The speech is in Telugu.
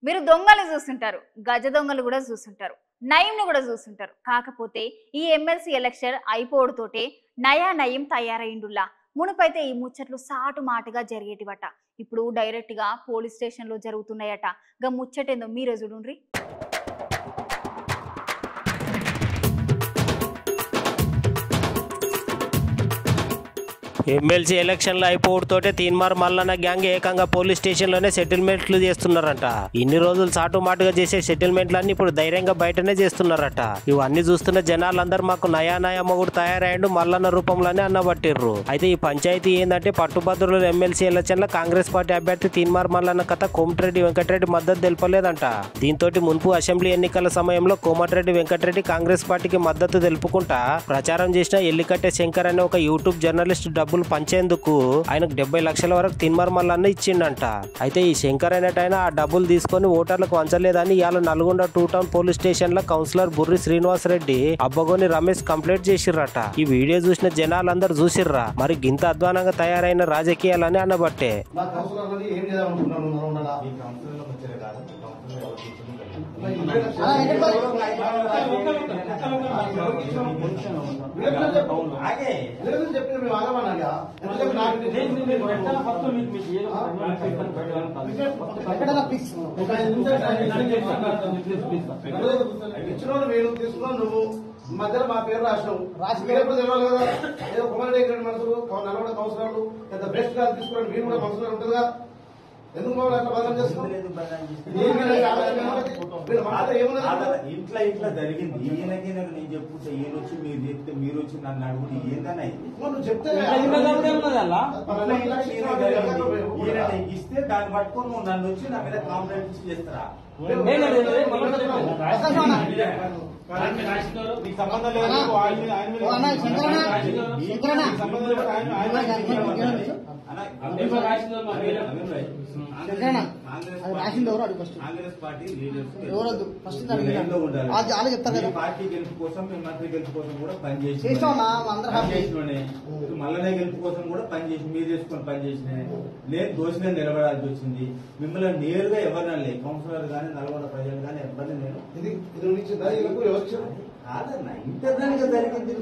మీరు దొంగలు చూస్తుంటారు, గజ దొంగలు కూడా చూస్తుంటారు, నయంను కూడా చూస్తుంటారు. కాకపోతే ఈ ఎమ్మెల్సీ ఎలక్షన్ అయిపోవడంతోటే నయా నయం తయారైండులా. మునుపైతే ఈ ముచ్చట్లు సాటు మాటగా జరిగేటివట. ఇప్పుడు డైరెక్ట్ గా పోలీస్ స్టేషన్ లో జరుగుతున్నాయట. గా ముచ్చటేందో మీరే చూడుండ్రి. ఎమ్మెల్సీ ఎలక్షన్లు అయిపోవడంతోటే తీన్మార్ మల్లన్న గ్యాంగ్ ఏకంగా పోలీస్ స్టేషన్ లోనే సెటిల్మెంట్లు చేస్తున్నారట. ఇన్ని రోజులు సాటు మాటుగా చేసే సెటిల్మెంట్లన్నీ ఇప్పుడు ధైర్యంగా బయటనే చేస్తున్నారట. ఇవన్నీ చూస్తున్న జనాలందరూ మాకు నయా నయా మొగుడు తయారయ్యాడు మల్లన్న రూపంలోనే అన్నబట్టిర్రు. అయితే ఈ పంచాయతీ ఏంటంటే పట్టుభద్రుల ఎమ్మెల్సీ ఎలక్షన్లో కాంగ్రెస్ పార్టీ అభ్యర్థి తీన్మార్ మల్లన్న కథ కోమటిరెడ్డి వెంకటరెడ్డి మద్దతు తెలుపలేదంట. దీంతో మున్పు అసెంబ్లీ ఎన్నికల సమయంలో కోమటిరెడ్డి వెంకటరెడ్డి కాంగ్రెస్ పార్టీకి మద్దతు తెలుపుకుంటా ప్రచారం చేసిన ఎల్లికట్టె శంకర్ అనే ఒక యూట్యూబ్ జర్నలిస్ట్ డబ్బులు పంచేందుకు ఆయనకు 70 లక్షల వరకు తీన్మార్ మల్లన్న ఇచ్చిండంట. అయితే ఈ శంకర్ అనేటైనా ఆ డబ్బులు తీసుకొని ఓటర్లకు వంచలేదని ఇవాళ నల్గొండ 2 టౌన్ పోలీస్ స్టేషన్ లో కౌన్సిలర్ బుర్రి శ్రీనివాస్ రెడ్డి అబ్బగోని రమేష్ కంప్లైంట్ చేసిర్రట. ఈ వీడియో చూసిన జనాలందరూ చూసిర్రా. మరి గింత అధ్వానంగా తయారైన రాజకీయాలని అనబట్టే నువ్వు మధ్యలో మా పేరు రాసినావు. మీరెప్పుడు తెలియాలి కదా. ఏదో కుమారుడు మనసులు నల్గొండ కౌన్సిలర్లు పెద్ద బెస్ట్ గా తీసుకోండి. మీరు కూడా కౌన్సిలర్ ఉంటుందిగా. ఎందుకు మమ్మల్ని అట్లా బదనం చేస్తున్నాం? ఇంట్లో ఇట్లా జరిగింది. ఈయనకి నేను చెప్పుకుంటే ఈయన వచ్చి మీరు చెప్తే మీరు వచ్చి నన్ను అడుగుతుంది ఏందన్నా నువ్వు చెప్తే ఈయన ఇస్తే దాన్ని పట్టుకొని నువ్వు నన్ను వచ్చి నా మీద కాంప్లైంట్ చేస్తారా? సంబంధం కాంగ్రెస్ పార్టీ పార్టీ గెలుపు కోసం మేము మంత్రి గెలుపు కోసం కూడా పనిచేసి మల్లనే గెలుపు కోసం కూడా పనిచేసి మీరు చేసుకొని పనిచేసిన నేను దోషిగా నిలబడాల్సి వచ్చింది. మిమ్మల్ని నేరుగా ఎవరినా లేదు కౌన్సిలర్ గానీ నల్గొండ ప్రజలు గానీ ఎవరిని నేను కాదన్నా ఇంటర్నల్ గా జరిగింది.